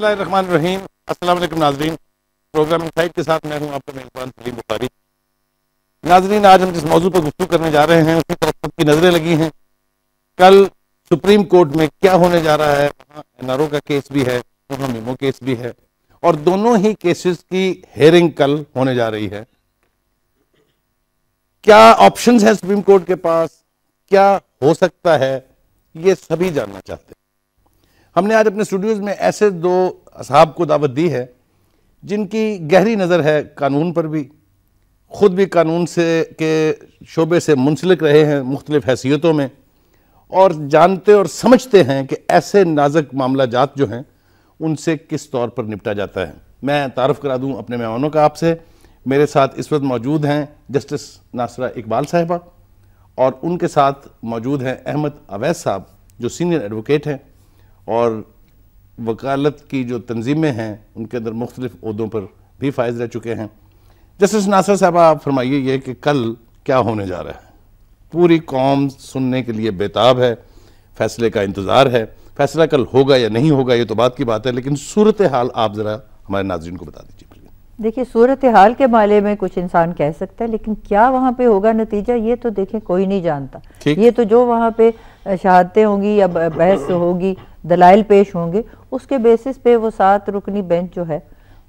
اللہ الرحمن الرحیم۔ السلام علیکم ناظرین، پروگرام انسائٹ کے ساتھ میں ہوں آپ کا میزبان سلیم بخاری۔ ناظرین، آج ہم جس موضوع پر گفتگو کرنے جا رہے ہیں اسی طرف سب کی نظریں لگی ہیں۔ کل سپریم کورٹ میں کیا ہونے جا رہا ہے، وہاں این آر او کا کیس بھی ہے، وہاں میمو کیس بھی ہے، اور دونوں ہی کیسز کی ہیئرنگ کل ہونے جا رہی ہے۔ کیا آپشنز ہیں سپریم کورٹ کے پاس، کیا ہو سکتا ہے، یہ سبھی جاننا چاہتے ہیں۔ ہم نے آج اپنے اسٹوڈیوز میں ایسے دو اصحاب کو دعوت دی ہے جن کی گہری نظر ہے قانون پر بھی، خود بھی قانون سے کے شعبے سے منسلک رہے ہیں مختلف حیثیتوں میں، اور جانتے اور سمجھتے ہیں کہ ایسے نازک معاملہ جات جو ہیں ان سے کس طور پر نپٹا جاتا ہے۔ میں تعارف کرا دوں اپنے مہمانوں کا آپ سے۔ میرے ساتھ اس وقت موجود ہیں جسٹس ناصرہ اقبال صاحبہ، اور ان کے ساتھ موجود ہیں احمد اویس صاحب جو سینئر ایڈوکیٹ ہیں اور وکالت کی جو تنظیمیں ہیں ان کے اندر مختلف عہدوں پر بھی فائز رہ چکے ہیں۔ جسٹس ناصرہ صاحبہ، آپ فرمائیے یہ کہ کل کیا ہونے جا رہا ہے؟ پوری قوم سننے کے لیے بےتاب ہے، فیصلے کا انتظار ہے۔ فیصلہ کل ہوگا یا نہیں ہوگا یہ تو بات کی بات ہے، لیکن صورتحال آپ ذرا ہمارے ناظرین کو بتا دیجیے۔ دیکھیے، صورتحال کے بارے میں کچھ انسان کہہ سکتا ہے، لیکن کیا وہاں پہ ہوگا نتیجہ یہ تو دیکھیں کوئی نہیں جانتا۔ یہ تو جو وہاں پہ شہادتیں ہوں گی یا بحث ہوگی، دلائل پیش ہوں گے، اس کے بیسس پہ وہ 7 رکنی بینچ جو ہے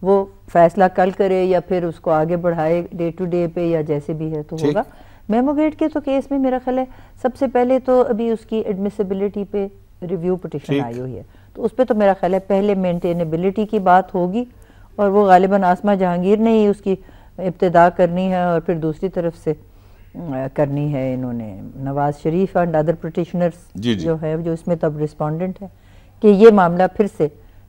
وہ فیصلہ کل کرے یا پھر اس کو آگے بڑھائے ڈے ٹو ڈے پہ یا جیسے بھی ہے تو ہوگا۔ میمو گیٹ کے تو کیس میں میرا خیال ہے سب سے پہلے تو ابھی اس کی ایڈمیسیبلٹی پہ ریویو پٹیشن آئی ہوئی ہے، تو اس پہ تو میرا خیال ہے پہلے مینٹینیبلٹی کی بات ہوگی، اور وہ غالباً آسمہ جہانگیر نے ہی اس کی ابتدا کرنی ہے، اور پھر دوسری طرف سے کرنی ہے انہوں نے نواز شریف اینڈ ادر پٹیشنرز جو ہے، جو اس میں تب رسپونڈنٹ ہے، کہ یہ معاملہ پھر سے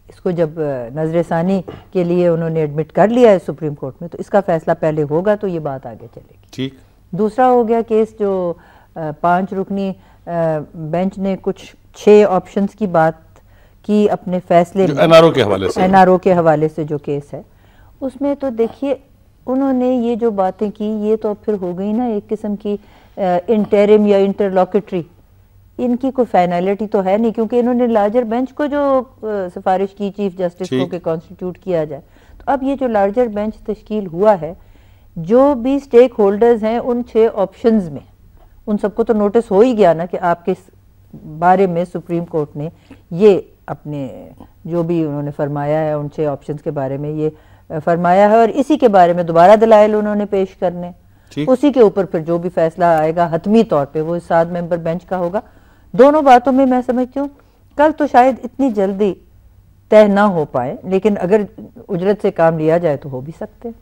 اس کو جب نظر ثانی کے لیے انہوں نے ایڈمٹ کر لیا ہے سپریم کورٹ میں، تو اس کا فیصلہ پہلے ہوگا تو یہ بات آگے چلے گی۔ ٹھیک۔ دوسرا ہو گیا کیس جو 5 رکنی بینچ نے کچھ 6 آپشنز کی بات کی اپنے فیصلے میں، این آر او کے حوالے سے جو کیس ہے اس میں، تو دیکھیے انہوں نے یہ جو باتیں کی یہ تو پھر ہو گئی نا ایک قسم کی انٹرم یا انٹرلوکٹری، ان کی کوئی فائنلٹی تو ہے نہیں، کیونکہ انہوں نے لارجر بینچ کو جو سفارش کی چیف جسٹس کو کہ کانسٹیٹیوٹ کیا جائے، تو اب یہ جو لارجر بینچ تشکیل ہوا ہے، جو بھی سٹیک ہولڈرز ہیں ان 6 آپشنز میں ان سب کو تو نوٹس ہو ہی گیا نا کہ آپ کے بارے میں سپریم کورٹ نے یہ اپنے جو بھی انہوں نے فرمایا ہے ان 6 آپشنز کے بارے میں یہ فرمایا ہے، اور اسی کے بارے میں دوبارہ دلائل انہوں نے پیش کرنے، اسی کے اوپر پھر جو بھی فیصلہ آئے گا حتمی طور پہ وہ 7 ممبر بینچ کا ہوگا۔ دونوں باتوں میں سمجھتی ہوں کل تو شاید اتنی جلدی طے نہ ہو پائے، لیکن اگر اجرت سے کام لیا جائے تو ہو بھی سکتے ہیں۔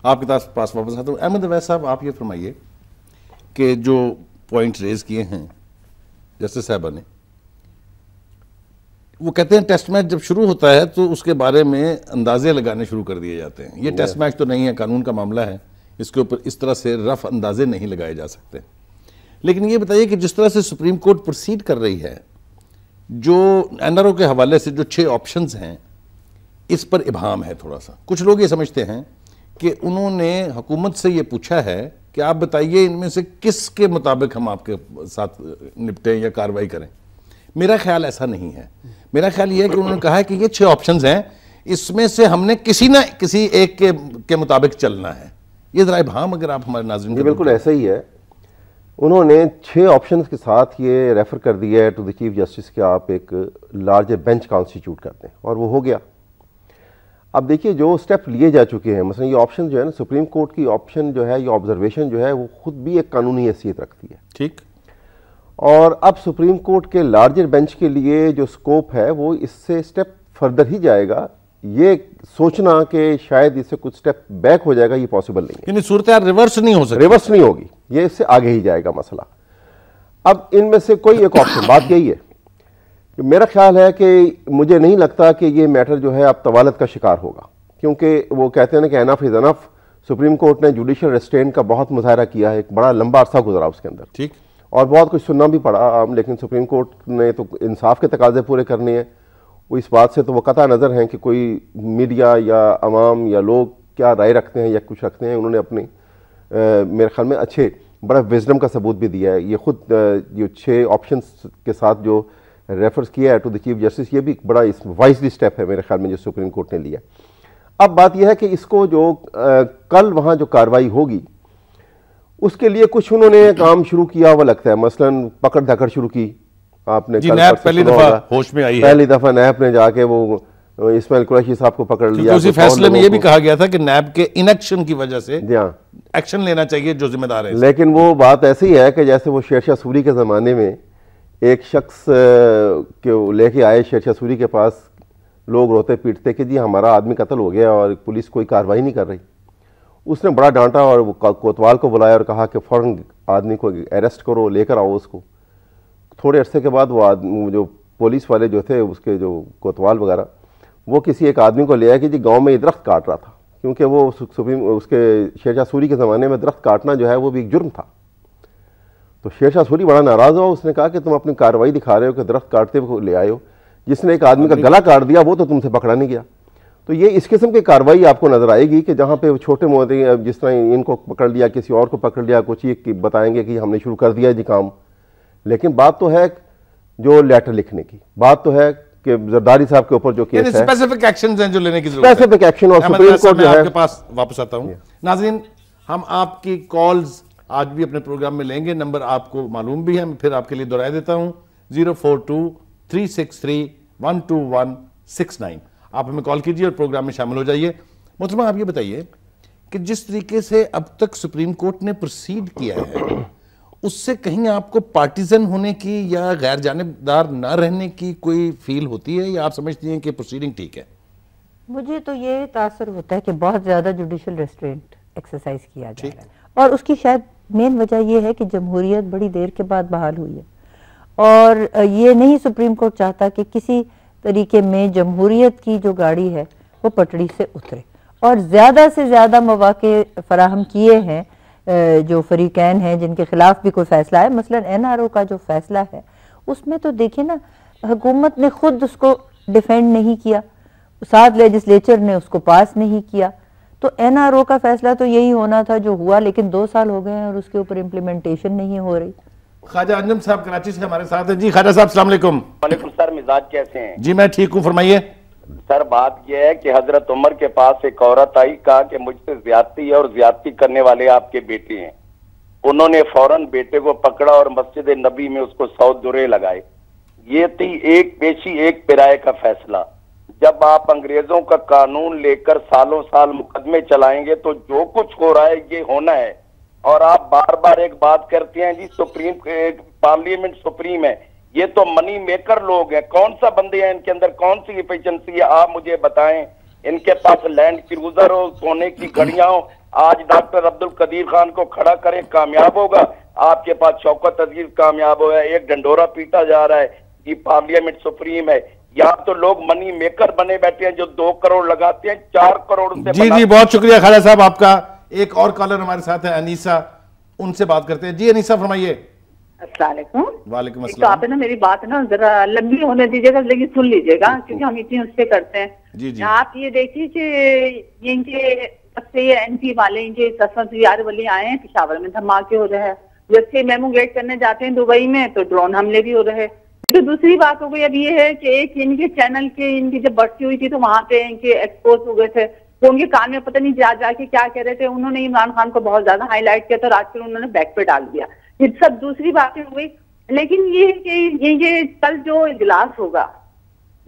آپ کے پاس واپس آتا ہوں۔ احمد اویس صاحب، آپ یہ فرمائیے کہ جو پوائنٹ ریز کیے ہیں جسٹس صاحبہ نے، وہ کہتے ہیں ٹیسٹ میچ جب شروع ہوتا ہے تو اس کے بارے میں اندازے لگانے شروع کر دیے جاتے ہیں۔ یہ ٹیسٹ میچ تو نہیں ہے، قانون کا معاملہ ہے، اس کے اوپر اس طرح سے رف اندازے نہیں لگائے جا سکتے۔ لیکن یہ بتائیے کہ جس طرح سے سپریم کورٹ پروسیڈ کر رہی ہے، جو این آر او کے حوالے سے جو 6 آپشنز ہیں اس پر ابہام ہے تھوڑا سا۔ کچھ لوگ یہ سمجھتے ہیں کہ انہوں نے حکومت سے یہ پوچھا ہے کہ آپ بتائیے ان میں سے کس کے مطابق ہم آپ کے ساتھ نپٹیں یا کارروائی کریں۔ میرا خیال ایسا نہیں ہے۔ میرا خیال یہ ہے کہ انہوں نے کہا ہے کہ یہ 6 آپشنز ہیں، اس میں سے ہم نے کسی نہ کسی ایک کے مطابق چلنا ہے۔ یہ ذرا ابہام اگر آپ ہمارے ناظرین یہ بالکل ایسا ہی ہے۔ انہوں نے 6 آپشنز کے ساتھ یہ ریفر کر دیا ہے ٹو دی چیف جسٹس کہ آپ ایک لارجر بینچ کانسٹیٹیوٹ کرتے ہیں، اور وہ ہو گیا۔ اب دیکھیے جو سٹیپ لیے جا چکے ہیں، مثلا یہ آپشن جو ہے نا، سپریم کورٹ کی آپشن جو ہے، یہ آبزرویشن جو ہے وہ خود بھی ایک قانونی حیثیت رکھتی ہے۔ ٹھیک۔ اور اب سپریم کورٹ کے لارجر بینچ کے لیے جو سکوپ ہے وہ اس سے سٹیپ فردر ہی جائے گا۔ یہ سوچنا کہ شاید اس سے کچھ سٹیپ بیک ہو جائے گا، یہ پاسبل نہیں ہے۔ یعنی صورتحال ریورس نہیں ہو سکتی، ریورس نہیں ہوگی، یہ اس سے آگے ہی جائے گا مسئلہ۔ اب ان میں سے کوئی ایک آپشن، بات یہی ہے کہ میرا خیال ہے کہ مجھے نہیں لگتا کہ یہ میٹر جو ہے اب طوالت کا شکار ہوگا، کیونکہ وہ کہتے ہیں نا کہ انف از انف۔ سپریم کورٹ نے جوڈیشل ریسٹرینٹ کا بہت مظاہرہ کیا ہے، ایک بڑا لمبا عرصہ گزرا اس کے اندر، ٹھیک، اور بہت کچھ سننا بھی پڑا، لیکن سپریم کورٹ نے تو انصاف کے تقاضے پورے کرنے ہیں۔ وہ اس بات سے تو وہ قطع نظر ہیں کہ کوئی میڈیا یا عوام یا لوگ کیا رائے رکھتے ہیں یا کچھ رکھتے ہیں، انہوں نے اپنی میرے خیال میں اچھے بڑا وزڈم کا ثبوت بھی دیا ہے۔ یہ خود جو 6 آپشنز کے ساتھ جو ریفرز کیا ہے ٹو دی چیف جسٹس. یہ بھی بڑا وائزلی اسٹیپ ہے میرے خیال میں جو سپریم کورٹ نے لیا. اب بات یہ ہے کہ اس کو جو کل وہاں جو کارروائی ہوگی اس کے لیے کچھ انہوں نے کام شروع کیا ہوا لگتا ہے. مثلاً پکڑ دھکڑ شروع کی. آپ نے نیب پہلی دفعہ ہوش میں آئی ہے. پہلی دفعہ نیب نے جا کے وہ اسماعیل قریشی صاحب کو پکڑ لیا. اسی فیصلے میں یہ بھی کہا گیا تھا کہ نیب کے انیکشن کی وجہ سے ایکشن لینا چاہیے جو ذمہ دار ہے. لیکن وہ بات ایسی ہے کہ جیسے وہ شیر شاہ سوری کے زمانے میں ایک شخص لے کے آئے شیر شاہ سوری کے پاس, لوگ روتے پیٹتے کہ جی ہمارا آدمی قتل ہو گیا اور پولیس کوئی کارروائی نہیں کر رہی. اس نے بڑا ڈانٹا اور کوتوال کو بلایا اور کہا کہ فوراً آدمی کو اریسٹ کرو, لے کر آؤ اس کو. تھوڑے عرصے کے بعد وہ جو پولیس والے جو تھے اس کے جو کوتوال وغیرہ, وہ کسی ایک آدمی کو لے آئے کہ جی گاؤں میں یہ درخت کاٹ رہا تھا, کیونکہ وہ اس کے شیر شاہ سوری کے زمانے میں درخت کاٹنا جو ہے وہ بھی ایک جرم تھا. تو شیر شاہ سوری بڑا ناراض ہوا. اس نے کہا کہ تم اپنی کارروائی دکھا رہے ہو کہ درخت کاٹتے ہوئے لے آئے ہو, جس نے ایک آدمی کا گلا کاٹ دیا وہ تو تم سے پکڑا نہیں گیا. تو یہ اس قسم کی کارروائی آپ کو نظر آئے گی کہ جہاں پہ چھوٹے موٹے جس طرح ان کو پکڑ لیا, کسی اور کو پکڑ لیا, کچھ یہ بتائیں گے کہ ہم نے شروع کر دیا جی کام. لیکن بات تو ہے جو لیٹر لکھنے کی, بات تو ہے کہ زرداری صاحب کے اوپر جو کیس ہے اسپیسیفک ایکشنز ہیں جو لینے کی ضرورت ہے. اسپیسیفک ایکشن اور سپریم کورٹ جو ہے. آپ کے پاس واپس آتا ہوں. ناظرین, ہم آپ کی کالز آج بھی اپنے پروگرام میں لیں گے. نمبر آپ کو معلوم بھی ہے, میں پھر آپ کے لیے دہرا دیتا ہوں, 042-363-12169. آپ ہمیں کال کیجئے اور پروگرام میں شامل ہو جائیے. محترمہ آپ یہ بتائیے کہ جس طریقے سے اب تک سپریم کورٹ نے پروسیڈ کیا ہے اس سے کہیں آپ کو پارٹیزن ہونے کی یا غیر جانبدار نہ رہنے کی کوئی فیل ہوتی ہے, یا آپ سمجھتی ہیں کہ پروسیڈنگ ٹھیک ہے؟ مجھے تو یہ تاثر ہوتا ہے کہ بہت زیادہ جوڈیشل ریسٹرینٹ ایکسرسائز کیا جا رہا ہے, اور اس کی شاید مین وجہ یہ ہے کہ جمہوریت بڑی دیر کے بعد بحال ہوئی ہے, اور یہ نہیں سپریم کورٹ چاہتا کہ کسی طریقے میں جمہوریت کی جو گاڑی ہے وہ پٹڑی سے اترے, اور زیادہ سے زیادہ مواقع فراہم کیے ہیں جو فریقین ہیں جن کے خلاف بھی کوئی فیصلہ ہے. مثلا NRO کا جو فیصلہ ہے اس میں تو دیکھیں نا, حکومت نے خود اس کو ڈیفینڈ نہیں کیا, ساتھ لیجسلیچر نے اس کو پاس نہیں کیا. تو NRO کا فیصلہ تو یہی ہونا تھا جو ہوا, لیکن 2 سال ہو گئے ہیں اور اس کے اوپر امپلیمنٹیشن نہیں ہو رہی. خواجہ انجم صاحب کراچی سے ہمارے ساتھ ہیں. جی خواجہ صاحب السلام علیکم. وعلیکم سر, مزاج کیسے ہیں؟ جی میں ٹھیک ہوں, فرمائیے. سر بات یہ ہے کہ حضرت عمر کے پاس ایک عورت آئی, کہا کہ مجھ سے زیادتی ہے اور زیادتی کرنے والے آپ کے بیٹے ہیں. انہوں نے فوراً بیٹے کو پکڑا اور مسجد نبی میں اس کو 100 درے لگائے. یہ تھی ایک پیشی ایک پرائے کا فیصلہ. جب آپ انگریزوں کا قانون لے کر سالوں سال مقدمے چلائیں گے تو جو کچھ ہو رہا ہے یہ ہونا ہے. اور آپ بار بار ایک بات کرتے ہیں جی پارلیمنٹ سپریم ہے, یہ تو منی میکر لوگ ہیں. کون سا بندے ہیں ان کے اندر, کون سی ایفیشنسی ہے آپ مجھے بتائیں. ان کے پاس لینڈ کروزر ہو, سونے کی گھڑیاں ہو. آج ڈاکٹر عبد القدیر خان کو کھڑا کرے کامیاب ہوگا, آپ کے پاس شوکت عزیز کامیاب ہو ہے. ایک ڈنڈورا پیٹا جا رہا ہے, یہ پارلیمنٹ سپریم ہے. یہاں تو لوگ منی میکر بنے بیٹھے ہیں جو 2 کروڑ لگاتے ہیں 4 کروڑ سے. جی بہت شکریہ خواجہ صاحب آپ کا. ایک اور کالر ہمارے ساتھ ہے انیسہ, ان سے بات کرتے ہیں. جی انیسہ فرمائیے. السلام علیکم. وعلیکم السلام. تو آپ نا میری بات نا ذرا لمبی ہونے دیجیے گا, لیکن سن لیجیے گا کیونکہ ہم اتنی اس سے کرتے ہیں. جی آپ یہ دیکھیے کہ ان کے NP والے ان کے 10 یار ولی آئے ہیں, پشاور میں دھماکے ہو رہے ہیں. جب سے میمو گیٹ کرنے جاتے ہیں دبئی میں تو ڈرون حملے بھی ہو رہے ہیں. تو دوسری بات ہو گئی اب یہ ہے کہ ایک ان کے چینل کے ان کی جب بڑھتی ہوئی تھی تو وہاں پہ ان کے ایکسپوز ہو گئے تھے, تو ان کے کان میں پتہ نہیں جا کے کیا کہہ رہے تھے. انہوں نے عمران خان کو بہت زیادہ ہائی لائٹ کیا تھا اور آج کل انہوں نے بیک پہ ڈال دیا. یہ سب دوسری باتیں ہو گئی. لیکن یہ کہ یہ کل جو اجلاس ہوگا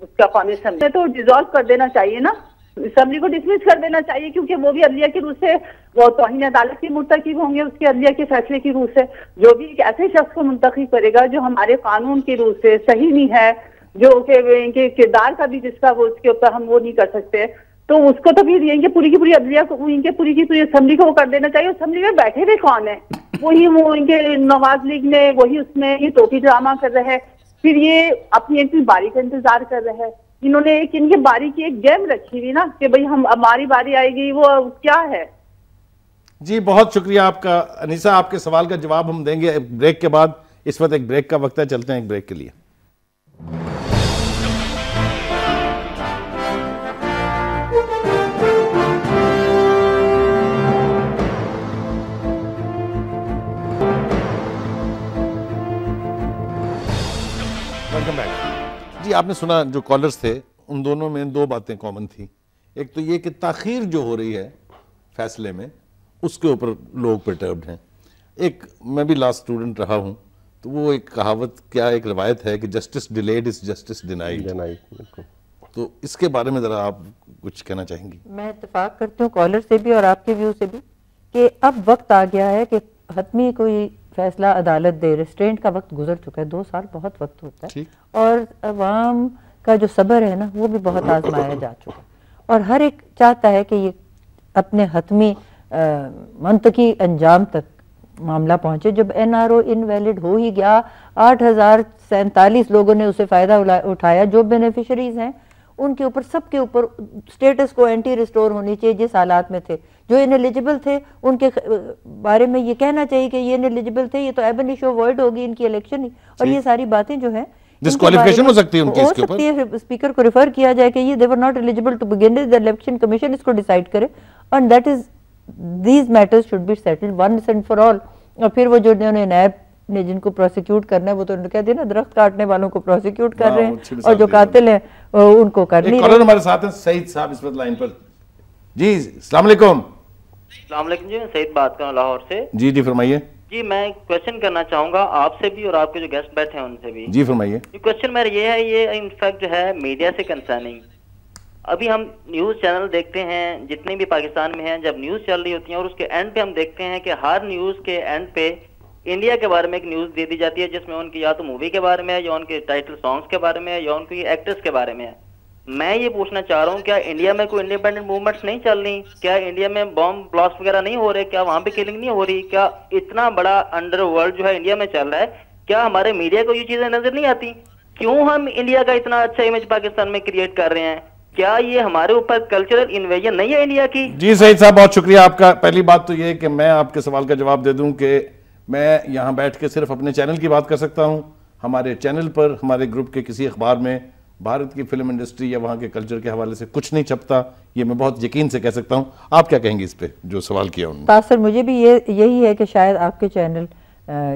اس کا قومی اسمبلی تو ڈیزالو کر دینا چاہیے نا, اسمبلی کو ڈسمس کر دینا چاہیے, کیونکہ وہ بھی عدلیہ کی روح سے وہ توہین عدالت کے مرتکب ہوں گے اس کے عدلیہ کے فیصلے کی روح سے. جو بھی ایک ایسے شخص کو منتخب کرے گا جو ہمارے قانون کی روح سے صحیح نہیں ہے, جو کہ ان کے کردار کا بھی جس کا وہ اس کے اوپر ہم وہ نہیں کر سکتے, تو اس کو تو پھر ان کے پوری کی پوری عدلیہ کو ان کے پوری کی پوری اسمبلی کو وہ کر دینا چاہیے. اسمبلی میں بیٹھے ہوئے کون ہیں, وہی وہ ان کے نواز لیگ نے وہی اس میں یہ توپی ڈرامہ کر رہے ہیں. پھر یہ اپنی باری کا انتظار کر رہے ہیں. انہوں نے ایک ان کے باری کی ایک گیم رکھی ہوئی نا کہ بھئی ہماری باری آئے گی, وہ کیا ہے. جی بہت شکریہ آپ کا انیسہ. آپ کے سوال کا جواب ہم دیں گے بریک کے بعد. اس وقت ایک بریک کا وقت ہے, چلتے ہیں ایک بریک کے لیے. Welcome back. جی آپ نے سنا جو کالرز تھے ان دونوں میں دو باتیں کامن تھیں. ایک تو یہ کہ تاخیر جو ہو رہی ہے فیصلے میں اس کے اوپر لوگ پرٹربڈ ہیں. ایک میں بھی لا اسٹوڈنٹ رہا ہوں تو وہ ایک کہاوت کیا ایک روایت ہے کہ جسٹس ڈیلیڈ از جسٹس ڈینائیڈ. تو اس کے بارے میں ذرا آپ کچھ کہنا چاہیں گی؟ میں اتفاق کرتی ہوں کالر سے بھی اور آپ کے ویو سے بھی کہ اب وقت آ گیا ہے کہ حتمی کوئی فیصلہ عدالت دے. ریسٹرینٹ کا وقت گزر چکا ہے, 2 سال بہت وقت ہوتا ہے, اور عوام کا جو صبر ہے نا وہ بھی بہت آزمایا جا چکا ہے, اور ہر ایک چاہتا ہے کہ یہ اپنے حتمی منطقی انجام تک معاملہ پہنچے. جب این آر او انویلڈ ہو ہی گیا, 8,047 لوگوں نے اسے فائدہ اٹھایا, جو بینیفیشریز ہیں ان کے اوپر سب کے اوپر سٹیٹس کو اینٹی ریسٹور ہونی چاہیے جس حالات میں تھے. جو انیلیجبل تھے ان کے بارے میں یہ کہنا چاہیے کہ یہ انیلیجبل تھے, یہ تو ایب انیشو وائڈ ہوگی ان کی الیکشن ہی, اور یہ ساری باتیں جو ہیں ڈسکوالیفیکیشن ہو سکتی ہے ان کی اس کے اوپر. اسپیکر کو ریفر کیا جائے کہ یہ they were not eligible to begin with, the election commission اس کو ڈیسائیڈ کرے, and that is these matters should be settled once and for all. اور پھر وہ جو انہوں نے نیب نے جن کو پروسیکیوٹ کرنا ہے وہ تو کہتے ہیں نا درخت کاٹنے والوں کو پروسیکیوٹ کر رہے ہیں, اور جو قاتل ہیں ان کو کر نہیں رہے. ایک کالر ہمارے ساتھ ہیں سعید صاحب اس وقت لائن پر. جی السلام علیکم. السلام علیکم جی, میں سعید بات کر رہا ہوں لاہور سے. جی فرمائیے. جی میں کوشچن کرنا چاہوں گا آپ سے بھی اور آپ کے جو گیسٹ بیٹھے ہیں ان سے بھی. جی فرمائیے. کوشچن میرا یہ ہے, یہ انفیکٹ جو ہے میڈیا سے کنسرننگ. ابھی ہم نیوز چینل دیکھتے ہیں جتنے بھی پاکستان میں ہیں, جب نیوز چل رہی ہوتی ہیں اور اس کے اینڈ پہ ہم دیکھتے ہیں کہ ہر نیوز کے اینڈ پہ انڈیا کے بارے میں ایک نیوز دے دی جاتی ہے جس میں ان کی یا تو مووی کے بارے میں ہے, یا ان کے ٹائٹل سانگز کے بارے میں ہے, یا ان کی ایکٹرز کے بارے میں ہے. میں یہ پوچھنا چاہ رہا ہوں کیا انڈیا میں کوئی انڈیپینڈنٹ موومنٹس نہیں چل رہی؟ کیا انڈیا میں بام بلاسٹ وغیرہ نہیں ہو رہے؟ کیا وہاں پہ کلنگ نہیں ہو رہی؟ کیا اتنا بڑا انڈر ورلڈ جو ہے انڈیا میں چل رہا ہے, کیا ہمارے میڈیا کو یہ چیزیں نظر نہیں آتی؟ کیوں ہم انڈیا کا اتنا اچھا امیج پاکستان میں کریٹ کر رہے ہیں؟ کیا یہ ہمارے اوپر کلچرل انویژن نہیں ہے انڈیا کی؟ جی سعید صاحب بہت شکریہ آپ کا. پہلی بات تو یہ کہ میں آپ کے سوال کا جواب دے دوں کہ میں یہاں بیٹھ کے صرف اپنے چینل کی بات کر سکتا ہوں. ہمارے چینل پر ہمارے گروپ کے کسی اخبار میں بھارت کی فلم انڈسٹری یا وہاں کے کلچر کے حوالے سے کچھ نہیں چھپتا, یہ میں بہت یقین سے کہہ سکتا ہوں. آپ کیا کہیں گے اس پہ جو سوال کیا انہوں نے؟ تاثر مجھے بھی یہی ہے کہ شاید آپ کے چینل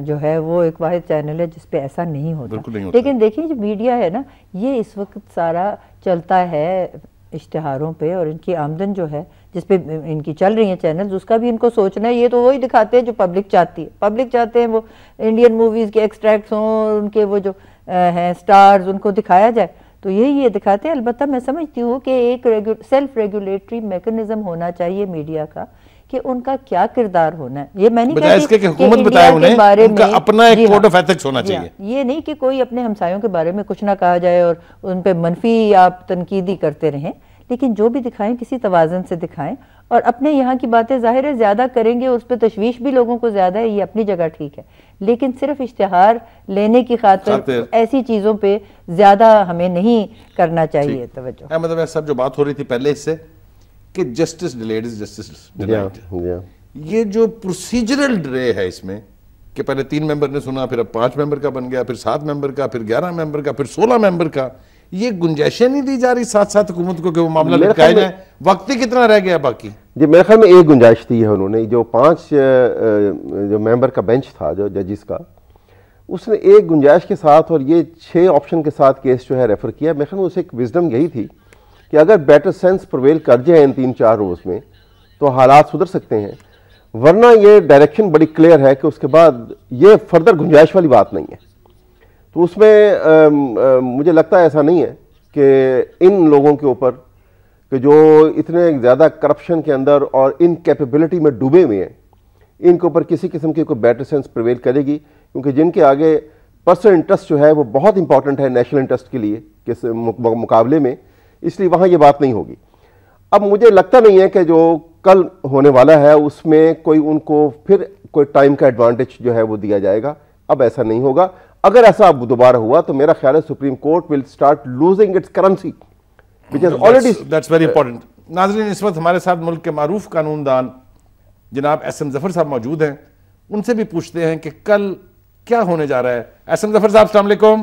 جو ہے وہ ایک واحد چینل ہے جس پہ ایسا نہیں ہوتا. لیکن دیکھیں جو میڈیا ہے نا یہ اس وقت سارا چلتا ہے اشتہاروں پہ, اور ان کی آمدن جو ہے جس پہ ان کی چل رہی ہیں چینلز اس کا بھی ان کو سوچنا ہے. یہ تو وہی دکھاتے ہیں جو پبلک چاہتی ہے. پبلک چاہتے ہیں وہ انڈین موویز کے ایکسٹریکٹس ہوں, ان کے وہ جو ہیں سٹارز ان کو دکھایا جائے, تو یہ دکھاتے ہیں. البتہ میں سمجھتی ہوں کہ ایک سیلف ریگولیٹری میکنزم ہونا چاہیے میڈیا کا کہ ان کا کیا کردار ہونا ہے. یہ میں نہیں کہتی کہ حکومت بتائے انہیں ان کا اپنا ایک کوڈ آف ایتھکس ہونا چاہیے. یہ نہیں کہ کوئی اپنے ہمسایوں کے بارے میں کچھ نہ کہا جائے اور ان پہ منفی آپ تنقیدی کرتے رہیں, لیکن جو بھی دکھائیں کسی توازن سے دکھائیں, اور اپنے یہاں کی باتیں ظاہر ہے زیادہ کریں گے اس پہ تشویش بھی لوگوں کو زیادہ ہے, یہ اپنی جگہ ٹھیک ہے, لیکن صرف اشتہار لینے کی خاطر ایسی چیزوں پہ زیادہ ہمیں نہیں کرنا چاہیے توجہ. مطلب سب جو بات ہو رہی تھی پہلے اس سے کہ جسٹس ڈیلیڈ از جسٹس ڈینائیڈ, یہ جو پروسیجرل ڈیلے ہے اس میں کہ پہلے 3 ممبر نے سنا, پھر اب 5 ممبر کا بن گیا, پھر 7 ممبر کا, پھر 11 ممبر کا, پھر 16 ممبر کا, یہ گنجائشیں نہیں دی جا رہی ساتھ حکومت کو کہ وہ معاملہ لٹکایا جائے؟ وقت ہی کتنا رہ گیا باقی؟ جی میرے خیال میں ایک گنجائش دی ہے انہوں نے, جو 5 جو ممبر کا بینچ تھا جو ججز کا, اس نے ایک گنجائش کے ساتھ اور یہ 6 آپشن کے ساتھ کیس جو ہے ریفر کیا. میرے خیال میں اسے ایک وزڈم یہی تھی کہ اگر بیٹر سینس پرویل کر جائے ان 3-4 روز میں تو حالات سدھر سکتے ہیں, ورنہ یہ ڈائریکشن بڑی کلیئر ہے کہ اس کے بعد یہ فردر گنجائش والی بات نہیں ہے. تو اس میں مجھے لگتا ہے ایسا نہیں ہے کہ ان لوگوں کے اوپر کہ جو اتنے زیادہ کرپشن کے اندر اور انکیپیبلٹی میں ڈوبے ہوئے ہیں, ان کے اوپر کسی قسم کی کوئی بیٹر سینس پریویل کرے گی, کیونکہ جن کے آگے پرسنل انٹرسٹ جو ہے وہ بہت امپورٹنٹ ہے نیشنل انٹرسٹ کے لیے کس مقابلے میں, اس لیے وہاں یہ بات نہیں ہوگی. اب مجھے لگتا نہیں ہے کہ جو کل ہونے والا ہے اس میں کوئی ان کو پھر کوئی ٹائم کا ایڈوانٹیج جو ہے وہ دیا جائے گا. اب ایسا نہیں ہوگا. اگر ایسا اب دوبارہ ہوا تو میرا خیال ہے supreme court will start losing its currency which has already. That's very important. ناظرین اس وقت ہمارے ساتھ ملک کے معروف قانون دان جناب ایس ایم ظفر صاحب موجود ہیں, ان سے بھی پوچھتے ہیں کہ کل کیا ہونے جا رہا ہے. ایس ایم ظفر صاحب السلام علیکم.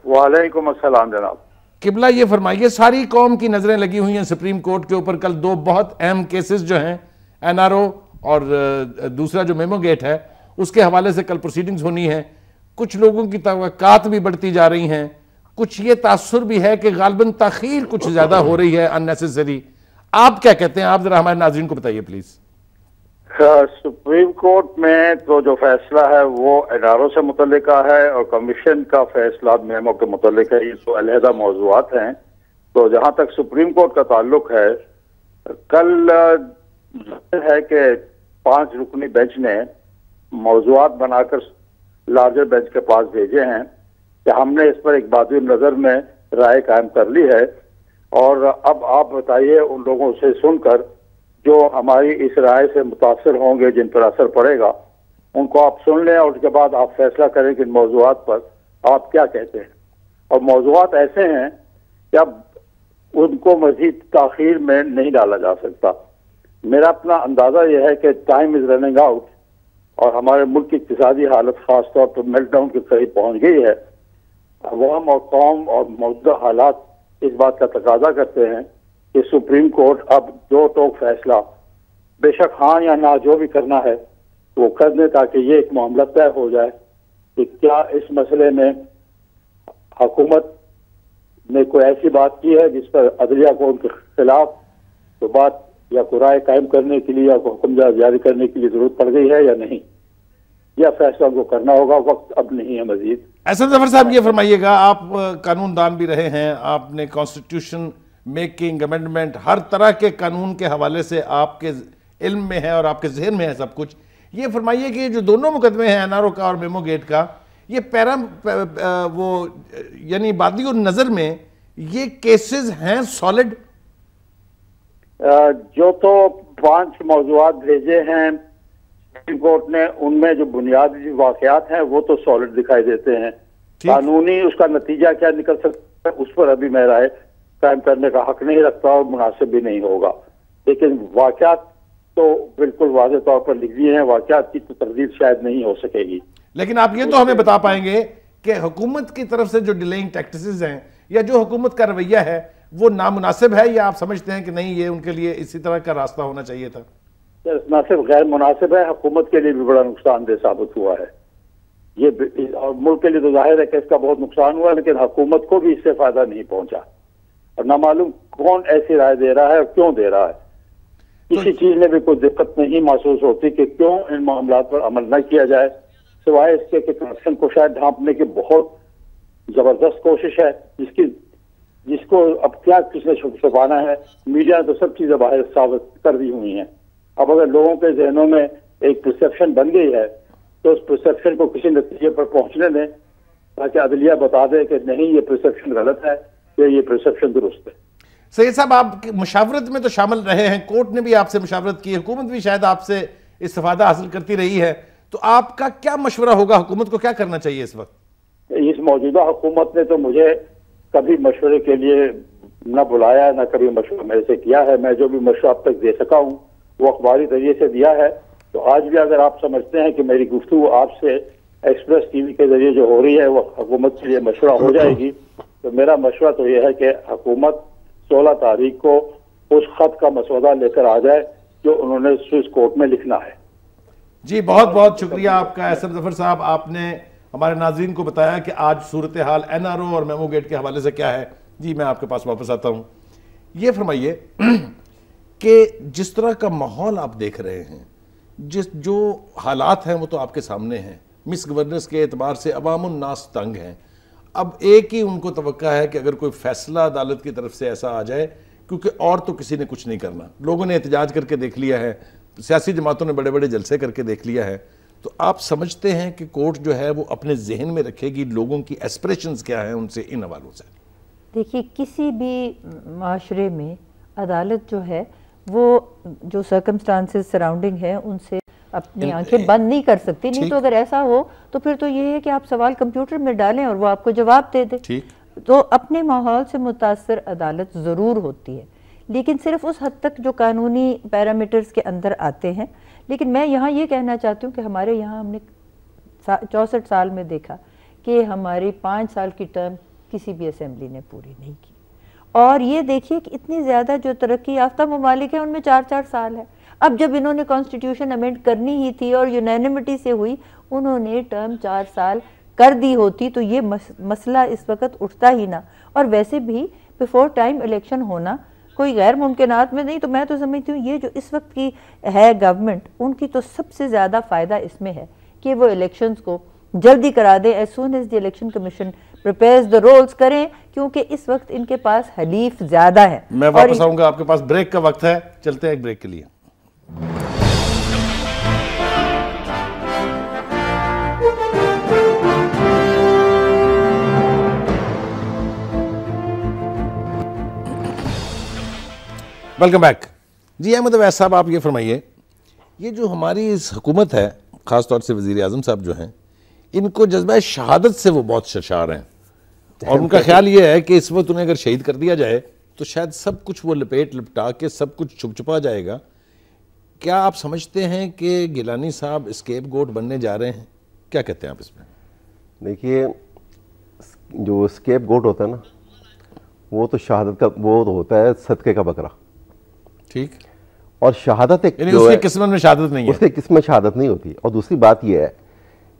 وعلیکم السلام جناب. قبلہ یہ فرمائیے, ساری قوم کی نظریں لگی ہوئی ہیں سپریم کورٹ کے اوپر. کل 2 بہت اہم کیسز جو ہیں این آر او اور دوسرا جو میمو گیٹ ہے اس کے حوالے سے کل پروسیڈنگز ہونی ہیں. کچھ لوگوں کی توقعات بھی بڑھتی جا رہی ہیں. کچھ یہ تاثر بھی ہے کہ غالباً تاخیر کچھ زیادہ ہو رہی ہے اننیسیسری. آپ کیا کہتے ہیں؟ آپ ذرا ہمارے ناظرین کو بتائیے پلیز. سپریم کورٹ میں تو جو فیصلہ ہے وہ NRO سے متعلق ہے اور کمیشن کا فیصلہ میمو کے متعلق ہے. یہ تو علیحدہ موضوعات ہیں. تو جہاں تک سپریم کورٹ کا تعلق ہے، کل ہے کہ 5 رکنی بینچ نے موضوعات بنا کر لارجر بینچ کے پاس بھیجے ہیں کہ ہم نے اس پر ایک بادی نظر میں رائے قائم کر لی ہے، اور اب آپ بتائیے ان لوگوں سے سن کر جو ہماری اس رائے سے متاثر ہوں گے، جن پر اثر پڑے گا، ان کو آپ سن لیں اور اس کے بعد آپ فیصلہ کریں کہ ان موضوعات پر آپ کیا کہتے ہیں. اور موضوعات ایسے ہیں کہ اب ان کو مزید تاخیر میں نہیں ڈالا جا سکتا. میرا اپنا اندازہ یہ ہے کہ ٹائم از رننگ آؤٹ اور ہمارے ملک کی اقتصادی حالت خاص طور پر میلٹ ڈاؤن کے قریب پہنچ گئی ہے. عوام اور قوم اور موجودہ حالات اس بات کا تقاضا کرتے ہیں کہ سپریم کورٹ اب دو ٹوک فیصلہ بے شک ہاں یا نہ جو بھی کرنا ہے وہ کر دیں، تاکہ یہ ایک معاملہ طے ہو جائے کہ کیا اس مسئلے میں حکومت نے کوئی ایسی بات کی ہے جس پر عدلیہ کو ان کے خلاف تو بات یا کوئی رائے قائم کرنے کے لیے یا کوئی حکم جاری کرنے کے لیے ضرورت پڑ گئی ہے یا نہیں. یہ فیصلہ کو کرنا ہوگا، وقت اب نہیں ہے مزید. احسن ظفر صاحب یہ فرمائیے گا، آپ قانون دان بھی رہے ہیں، آپ نے کانسٹیٹیوشن میکنگ، امینڈمنٹ، ہر طرح کے قانون کے حوالے سے آپ کے علم میں ہے اور آپ کے ذہن میں ہے سب کچھ. یہ فرمائیے کہ جو دونوں مقدمے ہیں NRO کا اور میمو گیٹ کا، یہ یعنی بادی النظر میں یہ کیسز ہیں سالڈ؟ جو تو 5 موضوعات بھیجے ہیں سپریم کورٹ نے، ان میں جو بنیادی واقعات ہیں وہ تو سالڈ دکھائی دیتے ہیں. قانونی اس کا نتیجہ کیا نکل سکتا ہے اس پر ابھی میں رائے قائم کرنے کا حق نہیں رکھتا اور مناسب بھی نہیں ہوگا. لیکن واقعات تو بالکل واضح طور پر لکھ دیے ہیں، واقعات کی تو تردید شاید نہیں ہو سکے گی. لیکن آپ یہ تو ہمیں بتا پائیں گے کہ حکومت کی طرف سے جو ڈیلیئنگ ٹیکٹسز ہیں یا جو حکومت کا رویہ ہے وہ نامناسب ہے، یا آپ سمجھتے ہیں کہ نہیں یہ ان کے لیے اسی طرح کا راستہ ہونا چاہیے تھا؟ نہ صرف غیر مناسب ہے، حکومت کے لیے بھی بڑا نقصان دہ ثابت ہوا ہے یہ، اور ملک کے لیے تو ظاہر ہے کہ اس کا بہت نقصان ہوا، لیکن حکومت کو بھی اس سے فائدہ نہیں پہنچا. اور نہ معلوم کون ایسی رائے دے رہا ہے اور کیوں دے رہا ہے. کسی چیز میں بھی کوئی دقت نہیں محسوس ہوتی کہ کیوں ان معاملات پر عمل نہ کیا جائے، سوائے اس کے کہ کرپشن کو شاید ڈھانپنے کی بہت زبردست کوشش ہے، جس کو اب کیا کس نے چھپانا ہے. میڈیا نے تو سب چیزیں باہر ثابت کر دی ہوئی ہیں. اب اگر لوگوں کے ذہنوں میں ایک پرسیپشن بن گئی ہے تو اس پرسیپشن کو کسی نتیجے پر پہنچنے دیں تاکہ عدلیہ بتا دے کہ نہیں یہ پرسیپشن غلط ہے یا یہ پرسیپشن درست ہے. سید صاحب، آپ مشاورت میں تو شامل رہے ہیں، کورٹ نے بھی آپ سے مشاورت کی، حکومت بھی شاید آپ سے استفادہ حاصل کرتی رہی ہے، تو آپ کا کیا مشورہ ہوگا؟ حکومت کو کیا کرنا چاہیے اس وقت؟ اس موجودہ حکومت نے تو مجھے کبھی مشورے کے لیے نہ بلایا نہ کبھی مشورہ میرے سے کیا ہے. میں جو بھی مشورہ اب تک دے سکا ہوں وہ اخباری ذریعے سے دیا ہے. تو آج بھی اگر آپ سمجھتے ہیں کہ میری گفتگو آپ سے ایکسپریس ٹی وی کے ذریعے جو ہو رہی ہے وہ حکومت کے لیے مشورہ ہو جائے گی، تو میرا مشورہ تو یہ ہے کہ حکومت 16 تاریخ کو اس خط کا مسودہ لے کر آ جائے جو انہوں نے سوئس کورٹ میں لکھنا ہے. جی بہت بہت شکریہ آپ کا احسن ظفر صاحب. آپ نے ہمارے ناظرین کو بتایا کہ آج صورتحال NRO اور میمو گیٹ کے حوالے سے کیا ہے. جی میں آپ کے پاس واپس آتا ہوں. یہ فرمائیے کہ جس طرح کا ماحول آپ دیکھ رہے ہیں، جو حالات ہیں وہ تو آپ کے سامنے ہیں. مس گورننس کے اعتبار سے عوام الناس تنگ ہیں. اب ایک ہی ان کو توقع ہے کہ اگر کوئی فیصلہ عدالت کی طرف سے ایسا آ جائے، کیونکہ اور تو کسی نے کچھ نہیں کرنا. لوگوں نے احتجاج کر کے دیکھ لیا ہے، سیاسی جماعتوں نے بڑے بڑے جلسے کر کے دیکھ لیا ہے. تو آپ سمجھتے ہیں کہ کورٹ جو ہے وہ اپنے ذہن میں رکھے گی لوگوں کی ایسپریشنز کیا ہیں ان سے ان حوالوں سے؟ دیکھیے، کسی بھی معاشرے میں عدالت جو ہے وہ جو سرکمسٹانسز سراؤنڈنگ ہے ان سے اپنی آنکھیں بند نہیں کر سکتی. نہیں تو اگر ایسا ہو تو پھر تو یہ ہے کہ آپ سوال کمپیوٹر میں ڈالیں اور وہ آپ کو جواب دے دے. تو اپنے ماحول سے متاثر عدالت ضرور ہوتی ہے، لیکن صرف اس حد تک جو قانونی پیرامیٹرز کے اندر آتے ہیں. لیکن میں یہاں یہ کہنا چاہتی ہوں کہ ہمارے یہاں ہم نے 64 سال میں دیکھا کہ ہماری 5 سال کی ٹرم کسی بھی اسمبلی نے پوری نہیں کی. اور یہ دیکھیے کہ اتنی زیادہ جو ترقی یافتہ ممالک ہیں ان میں 4 سال ہے. اب جب انہوں نے کانسٹیٹیوشن امینڈ کرنی ہی تھی اور یونینیمٹی سے ہوئی، انہوں نے ٹرم 4 سال کر دی ہوتی تو یہ مسئلہ اس وقت اٹھتا ہی نہ. اور ویسے بھی بیفور ٹائم الیکشن ہونا کوئی غیر ممکنات میں نہیں. تو میں تو سمجھتی ہوں یہ جو اس وقت کی ہے گورنمنٹ، ان کی تو سب سے زیادہ فائدہ اس میں ہے کہ وہ الیکشنز کو جلدی کرا دیں. As soon as the election commission prepares the rules کریں، کیونکہ اس وقت ان کے پاس حلیف زیادہ ہے. میں واپس آؤں گا، آپ کے پاس بریک کا وقت ہے، چلتے ہیں ایک بریک کے لیے. Welcome back. جی احمد اویس صاحب، آپ یہ فرمائیے، یہ جو ہماری اس حکومت ہے، خاص طور سے وزیر اعظم صاحب جو ہیں، ان کو جذبہ شہادت سے وہ بہت سرشار ہیں، اور ان کا خیال یہ ہے کہ اس وقت انہیں اگر شہید کر دیا جائے تو شاید سب کچھ وہ لپٹا کے سب کچھ چھپ چھپا جائے گا. کیا آپ سمجھتے ہیں کہ گیلانی صاحب اسکیپ گوٹ بننے جا رہے ہیں؟ کیا کہتے ہیں آپ اس میں؟ دیکھیے، جو اسکیپ گوٹ ہوتا ہے نا، وہ تو شہادت کا وہ ہوتا ہے صدقے کا بکرا. ٹھیک. اور شہادت ایک یعنی اس کی قسمت میں شہادت نہیں ہے، اس کی قسمت شہادت نہیں ہوتی. اور دوسری بات یہ ہے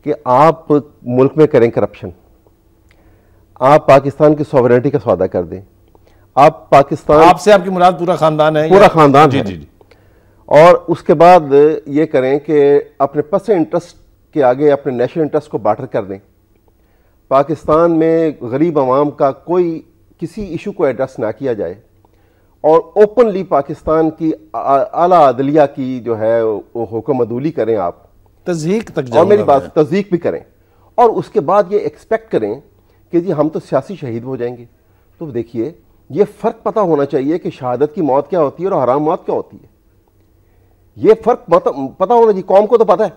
کہ آپ ملک میں کریں کرپشن، آپ پاکستان کی سوورنٹی کا سودا کر دیں، آپ پاکستان، آپ سے آپ کی مراد پورا خاندان ہے؟ پورا خاندان جی ہے. جی جی. اور اس کے بعد یہ کریں کہ اپنے پرسنل انٹرسٹ کے آگے اپنے نیشنل انٹرسٹ کو بارٹر کر دیں. پاکستان میں غریب عوام کا کوئی کسی ایشو کو ایڈریس نہ کیا جائے، اور اوپنلی پاکستان کی اعلیٰ عدلیہ کی جو ہے وہ حکم عدولی کریں آپ، تضحیق تک جاؤں اور میری گا بات میں. تصدیق بھی کریں، اور اس کے بعد یہ ایکسپیکٹ کریں کہ جی ہم تو سیاسی شہید ہو جائیں گے. تو دیکھیے، یہ فرق پتہ ہونا چاہیے کہ شہادت کی موت کیا ہوتی ہے اور حرام موت کیا ہوتی ہے. یہ فرق پتہ ہونا چاہیے، قوم کو تو پتہ ہے.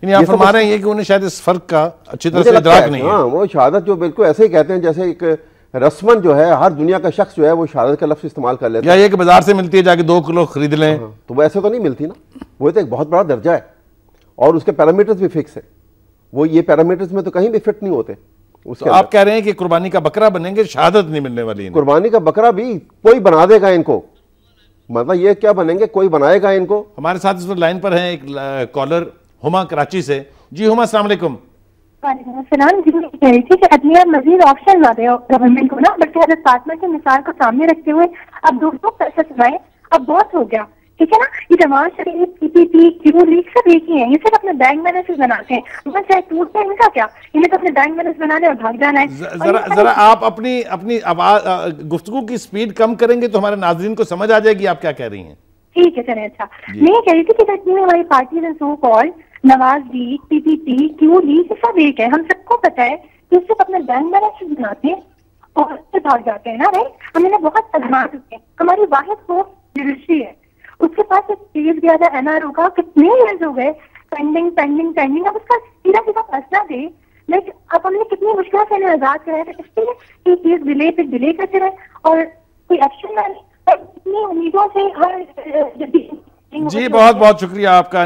یعنی آپ فرما رہے ہیں کہ انہیں شاید اس فرق کا اچھی طرح سے ادراک نہیں ہے. ہاں، وہ شہادت جو بالکل ایسے ہی کہتے ہیں جیسے ایک رسمن جو ہے ہر دنیا کا شخص جو ہے وہ شہادت کا لفظ استعمال کر لیتا ہے. یا یہ کہ بازار سے ملتی ہے، جا کے 2 کلو خرید لیں. تو وہ ایسے تو نہیں ملتی نا، وہ تو ایک بہت بڑا درجہ ہے، اور اس کے پیرامیٹرز بھی فکس ہے. وہ یہ پیرامیٹرز میں تو کہیں بھی فٹ نہیں ہوتے. تو آپ کہہ رہے ہیں کہ قربانی کا بکرا بنیں گے، شہادت نہیں ملنے والی. قربانی کا بکرا بھی کوئی بنا دے گا ان کو، مطلب یہ کیا بنیں گے، کوئی بنائے گا ان کو. ہمارے ساتھ اس وقت لائن پر ہیں ایک کالر ہما کراچی سے. جی ہما، السلام علیکم. وعلیکم السلام. جی میں کہہ رہی تھی کہ عدلیہ مزید آپشن نہ دے گورنمنٹ کو نا، بلکہ حضرت فاطمہ کی مثال کو سامنے رکھتے ہوئے اب دوستوں پیسے سنائے، اب بہت ہو گیا. ٹھیک ہے نا، یہ نواز شریف، پی پی پی، کیو لیگ سب ایک ہی ہیں. یہ صرف اپنے بینک بیلنس بناتے ہیں، وہ چاہے ٹوٹ جائے ان کا کیا، انہیں تو اپنے بینک بیلنس بنانے اور بھاگ جانا ہے. ذرا آپ اپنی گفتگو کی سپیڈ کم کریں گے تو ہمارے ناظرین کو سمجھ آ جائے گی آپ کیا کہہ رہی ہیں. ٹھیک ہے چلیں. اچھا، میں یہ کہہ رہی تھی کہ جتنی بھی ہماری پارٹیز ہیں سو کال، نواز لیگ، پی پی پی، کیو لیگ، سب ایک ہے. ہم سب کو پتا ہے کہ صرف اپنے بینک بیلنس بناتے ہیں اور اس سے بھاگ جاتے ہیں نا. ہم نے بہت ازمات ہوتے ہیں. ہماری واحد کو جوڈیشری ہے، اس کے پاس ایک کیس گیا تھا این آر او کا، کتنے ایئرز ہو گئے پینڈنگ پینڈنگ پینڈنگ. اب اس کا سیدھا سیدھا فیصلہ دے. لیکن اب ہم نے کتنی مشکل سے انہیں آزاد کرایا تھا، اس لیے کہ کیس ڈیلے پہ ڈیلے کرتے رہے اور کوئی ایکشن نہ لے. اتنی امیدوں سے ہر جی بہت بہت شکریہ آپ کا.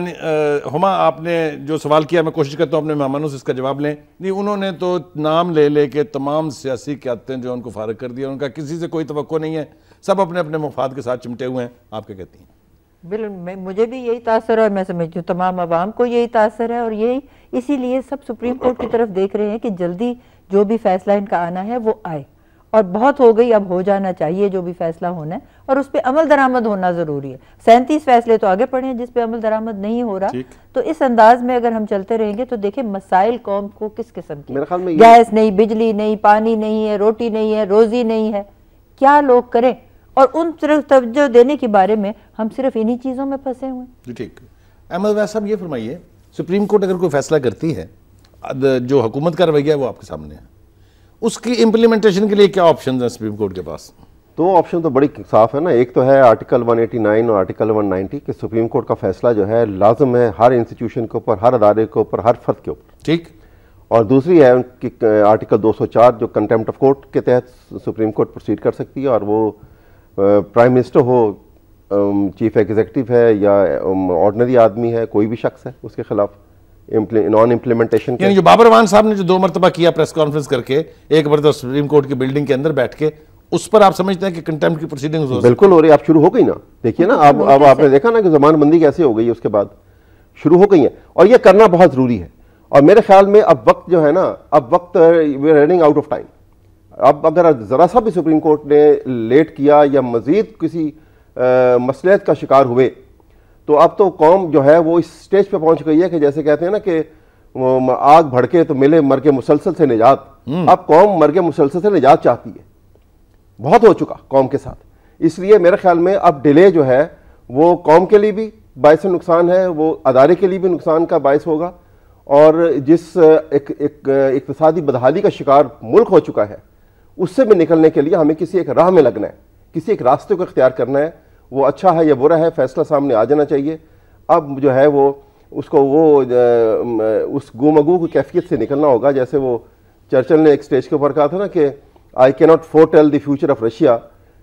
ہما، آپ نے جو سوال کیا، میں کوشش کرتا ہوں اپنے مہمانوں سے اس کا جواب لیں. نہیں، انہوں نے تو نام لے لے کے تمام سیاسی قیادتیں جو ان کو فارغ کر دیا. ان کا کسی سے کوئی توقع نہیں ہے، سب اپنے اپنے مفاد کے ساتھ چمٹے ہوئے ہیں. آپ کیا کہتی ہیں؟ بالکل، مجھے بھی یہی تاثر ہے، اور میں سمجھتی ہوں تمام عوام کو یہی تاثر ہے. اور یہی اسی لیے سب سپریم کورٹ کی طرف دیکھ رہے ہیں کہ جلدی جو بھی فیصلہ ان کا آنا ہے وہ آئے. اور بہت ہو گئی، اب ہو جانا چاہیے جو بھی فیصلہ ہونا ہے، اور اس پہ عمل درآمد ہونا ضروری ہے. 37 فیصلے تو آگے پڑے ہیں جس پہ عمل درآمد نہیں ہو رہا. تو اس انداز میں اگر ہم چلتے رہیں گے تو دیکھیں مسائل قوم کو کس قسم کی، گیس نہیں، بجلی نہیں، پانی نہیں ہے، روٹی نہیں ہے، روزی نہیں ہے، کیا لوگ کریں؟ اور ان طرف توجہ دینے کے بارے میں ہم صرف انہی چیزوں میں پھنسے ہوئے. جی ٹھیک. احمد اویس صاحب یہ فرمائیے، سپریم کورٹ اگر کوئی فیصلہ کرتی ہے، جو حکومت کا رویہ ہے وہ آپ کے سامنے ہے، اس کی امپلیمنٹیشن کے لیے کیا آپشنز ہیں سپریم کورٹ کے پاس؟ 2 آپشن تو بڑی صاف ہے نا. ایک تو ہے آرٹیکل 189 اور آرٹیکل 190 کہ سپریم کورٹ کا فیصلہ جو ہے لازم ہے ہر انسٹیٹیوشن کے اوپر، ہر ادارے کے اوپر، ہر فرد کے اوپر. ٹھیک. اور دوسری ہے کہ آرٹیکل 204 جو کنٹیمپٹ آف کورٹ کے تحت سپریم کورٹ پروسیڈ کر سکتی ہے، اور وہ پرائم منسٹر ہو، چیف ایگزیکٹو ہے، یا آرڈنری آدمی ہے، کوئی بھی شخص ہے، اس کے خلاف نان امپلیمنٹیشن. یعنی جو بابر اعوان صاحب نے جو 2 مرتبہ کیا پریس کانفرنس کر کے، ایک مرتبہ سپریم کورٹ کی بلڈنگ کے اندر بیٹھ کے، اس پر آپ سمجھتے ہیں کہ کنٹیمپٹ کی پروسیڈنگز ہو؟ بالکل ہو رہی ہے. آپ شروع ہو گئی نا. دیکھیے نا، اب آپ نے دیکھا نا کہ زمان بندی کیسے ہو گئی، اس کے بعد شروع ہو گئی ہیں. اور یہ کرنا بہت ضروری ہے. اور میرے خیال میں اب وقت جو ہے نا، اب وقت we are running out of time. اب اگر ذرا سا بھی سپریم کورٹ نے لیٹ کیا یا مزید کسی مصلحت کا شکار ہوئے تو اب تو قوم جو ہے وہ اس سٹیج پہ پہنچ گئی ہے کہ جیسے کہتے ہیں نا کہ آگ بھڑکے تو ملے مرگ مسلسل سے نجات. اب قوم مرگ مسلسل سے نجات چاہتی ہے. بہت ہو چکا قوم کے ساتھ. اس لیے میرے خیال میں اب ڈیلے جو ہے وہ قوم کے لیے بھی باعث نقصان ہے، وہ ادارے کے لیے بھی نقصان کا باعث ہوگا، اور جس ایک اقتصادی بدحالی کا شکار ملک ہو چکا ہے اس سے بھی نکلنے کے لیے ہمیں کسی ایک راہ میں لگنا ہے، کسی ایک راستے کو اختیار کرنا ہے. وہ اچھا ہے یا برا ہے، فیصلہ سامنے آ جانا چاہیے. اب جو ہے وہ اس کو وہ اس گومگو کی کیفیت سے نکلنا ہوگا. جیسے وہ چرچل نے ایک سٹیج کے اوپر کہا تھا نا کہ I cannot foretell the future of Russia.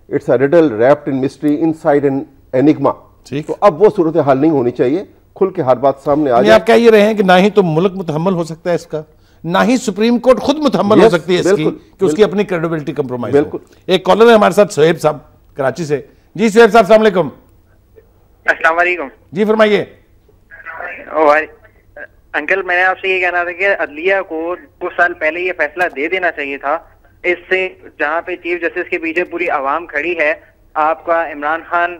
It's a riddle wrapped in mystery inside an enigma. تو اب وہ صورتحال نہیں ہونی چاہیے، کھل کے ہر بات سامنے آ جائے. آپ کہہ یہ رہے ہیں کہ نہ ہی تو ملک متحمل ہو سکتا ہے اس کا، نہ ہی سپریم کورٹ خود متحمل ہو سکتی ہے اس کی کہ اس کی اپنی کریڈیبلٹی کمپرومائز ہو. ایک کالر ہے ہمارے ساتھ، سہیب صاحب کراچی سے. جی سہیب صاحب السلام علیکم. السلام علیکم. جی فرمائیے. انکل میں نے آپ سے یہ کہنا تھا کہ عدلیہ کو 2 سال پہلے یہ فیصلہ دے دینا چاہیے تھا. اس سے جہاں پہ چیف جسٹس کے پیچھے پوری عوام کھڑی ہے، آپ کا عمران خان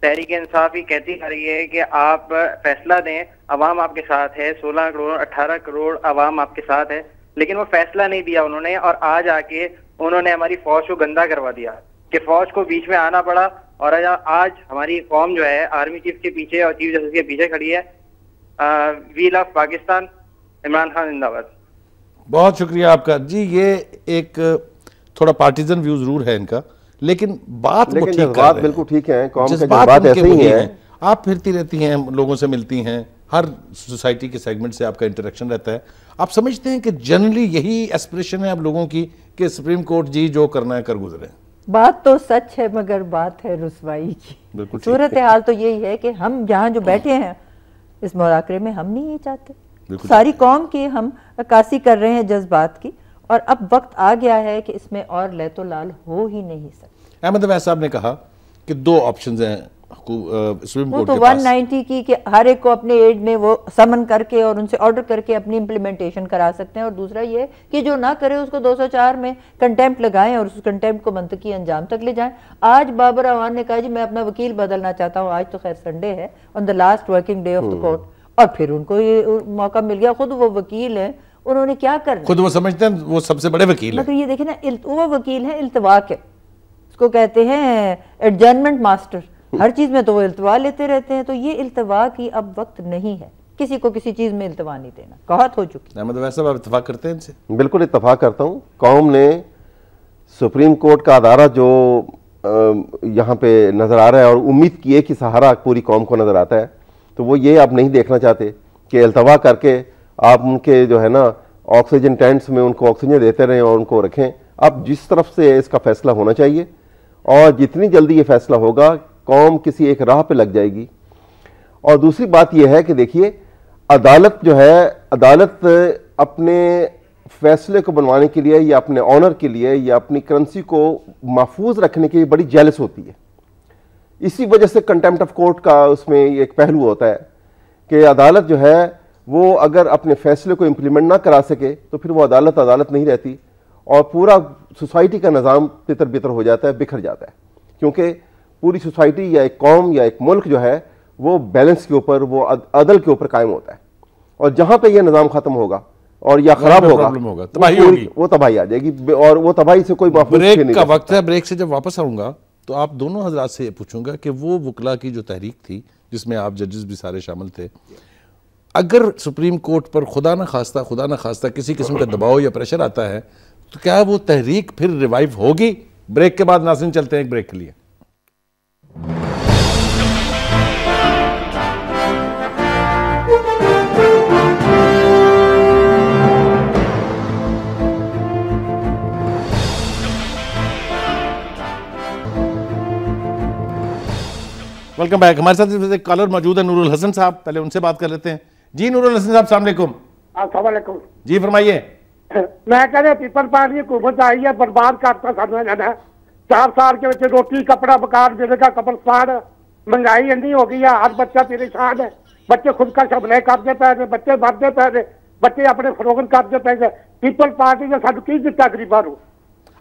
تحریک انصاف ہی کہتی آ رہی ہے کہ آپ فیصلہ دیں، عوام آپ کے ساتھ ہے، 16 کروڑ 18 کروڑ عوام آپ کے ساتھ ہے، لیکن وہ فیصلہ نہیں دیا انہوں نے. اور آج آ کے انہوں نے ہماری فوج کو گندا کروا دیا کہ فوج کو بیچ میں آنا پڑا، اور آج ہماری قوم جو ہے آرمی چیف کے پیچھے اور چیف جسٹس کے پیچھے کھڑی ہے. وی لو پاکستان، عمران خان زندہ باد. بہت شکریہ آپ کا. جی یہ ایک تھوڑا پارٹیزن ویو ضرور ہے ان کا، لیکن بات وہ ٹھیک کر رہے ہیں. بالکل ٹھیک ہے، قوم کے جذبات جذبات ان کے ایسے ہی وہی ہیں. آپ پھرتی رہتی ہیں، لوگوں سے ملتی ہیں، ہر سوسائٹی کے سیگمنٹ سے آپ کا انٹریکشن رہتا ہے. آپ سمجھتے ہیں کہ جنرلی یہی ایسپریشن ہے اب لوگوں کی کہ سپریم کورٹ جی جو کرنا ہے کر گزرے؟ بات تو سچ ہے مگر بات ہے رسوائی کی. صورتحال تو یہی ہے کہ ہم جہاں جو بیٹھے ہیں اس مذاکرے میں ہم نہیں یہ چاہتے. ساری قوم کی ہم عکاسی کر رہے ہیں جذبات کی، اور اب وقت آ گیا ہے کہ اس میں اور لیت و لال ہو ہی نہیں سکتا. احمد اویس صاحب نے کہا کہ 2 آپشنز ہیں سپریم کورٹ تو کے پاس. 190 کی کہ ہر ایک کو اپنے ایڈ میں وہ سمن کر کے اور ان سے آرڈر کر کے اپنی امپلیمنٹیشن کرا سکتے ہیں، اور دوسرا یہ کہ جو نہ کرے اس کو 204 میں کنٹیمپٹ لگائیں اور اس کنٹیمپٹ کو منطقی انجام تک لے جائیں. آج بابر اعوان نے کہا جی میں اپنا وکیل بدلنا چاہتا ہوں، آج تو خیر سنڈے ہے، on the last working day of the court, اور پھر ان کو یہ موقع مل گیا. خود وہ وکیل ہیں، انہوں نے کیا کرنا، خود وہ سمجھتے ہیں وہ سب سے بڑے وکیل ہیں. مگر یہ دیکھیں نا، وہ وکیل ہیں التوا کے، اس کو کہتے ہیں ایڈجرنمنٹ ماسٹر. ہر چیز میں تو وہ التوا لیتے رہتے ہیں. تو یہ التوا کی اب وقت نہیں ہے، کسی کو کسی چیز میں التوا نہیں دینا، بہت ہو چکی. احمد اویس صاحب آپ اتفاق کرتے ہیں ان سے؟ بالکل اتفاق کرتا ہوں. قوم نے سپریم کورٹ کا ادارہ جو یہاں پہ نظر آ رہا ہے اور امید کی ایک ہی سہارا پوری قوم کو نظر آتا ہے، تو وہ یہ آپ نہیں دیکھنا چاہتے کہ التوا کر کے آپ ان کے جو ہے نا آکسیجن ٹینٹس میں ان کو آکسیجن دیتے رہیں اور ان کو رکھیں. اب جس طرف سے اس کا فیصلہ ہونا چاہیے، اور جتنی جلدی یہ فیصلہ ہوگا قوم کسی ایک راہ پہ لگ جائے گی. اور دوسری بات یہ ہے کہ دیکھیے عدالت جو ہے، عدالت اپنے فیصلے کو بنوانے کے لیے یا اپنے آنر کے لیے یا اپنی کرنسی کو محفوظ رکھنے کے لیے بڑی جیلس ہوتی ہے. اسی وجہ سے کنٹیمپٹ آف کورٹ کا اس میں ایک پہلو ہوتا ہے کہ عدالت جو ہے وہ اگر اپنے فیصلے کو امپلیمنٹ نہ کرا سکے تو پھر وہ عدالت نہیں رہتی، اور پورا سوسائٹی کا نظام تتر بتر ہو جاتا ہے، بکھر جاتا ہے. کیونکہ پوری سوسائٹی یا ایک قوم یا ایک ملک جو ہے وہ بیلنس کے اوپر، وہ عدل کے اوپر قائم ہوتا ہے. اور جہاں پہ یہ نظام ختم ہوگا اور یا خراب ہوگا، وہ تباہی آ جائے گی، اور وہ تباہی سے کوئی محفوظ نہیں. بریک کا وقت ہے. بریک سے جب واپس آؤں گا تو آپ دونوں حضرات سے یہ پوچھوں گا کہ وہ وکلا کی جو تحریک تھی جس میں آپ ججز بھی سارے شامل تھے، اگر سپریم کورٹ پر خدا نہ خواستہ کسی قسم کا دباؤ یا پریشر آتا ہے تو کیا وہ تحریک پھر ریوائیو ہوگی؟ بریک کے بعد ناظرین چلتے ہیں ایک بریک کے لیے. Welcome back. ہمارے ساتھ ایک کالر موجود ہے نور الحسن صاحب، پہلے ان سے بات کر لیتے ہیں. جی نور الحسن صاحب السلام علیکم. السلام علیکم. جی فرمائیے. میں کہہ رہا پیپل پارٹی حکومت آئی ہے، برباد کرتا سامنے جانا ہے. 4 سال کے بچے روٹی کپڑا مکان میرے کا قبرستان، مہنگائی اتنی ہو گئی ہے، ہر بچہ پریشان ہے، بچے خود کا شملے کرتے پہ رہے، بچے مرتے پہ رہے. ਬੱਚੇ ਆਪਣੇ ਫਰੋਗਨ ਕਰਦੇ ਪਏ ਨੇ। ਪੀਪਲ ਪਾਰਟੀ ਨੇ ਸਾਨੂੰ ਕੀ ਦਿੱਤਾ ਗਰੀਬਾਂ ਨੂੰ?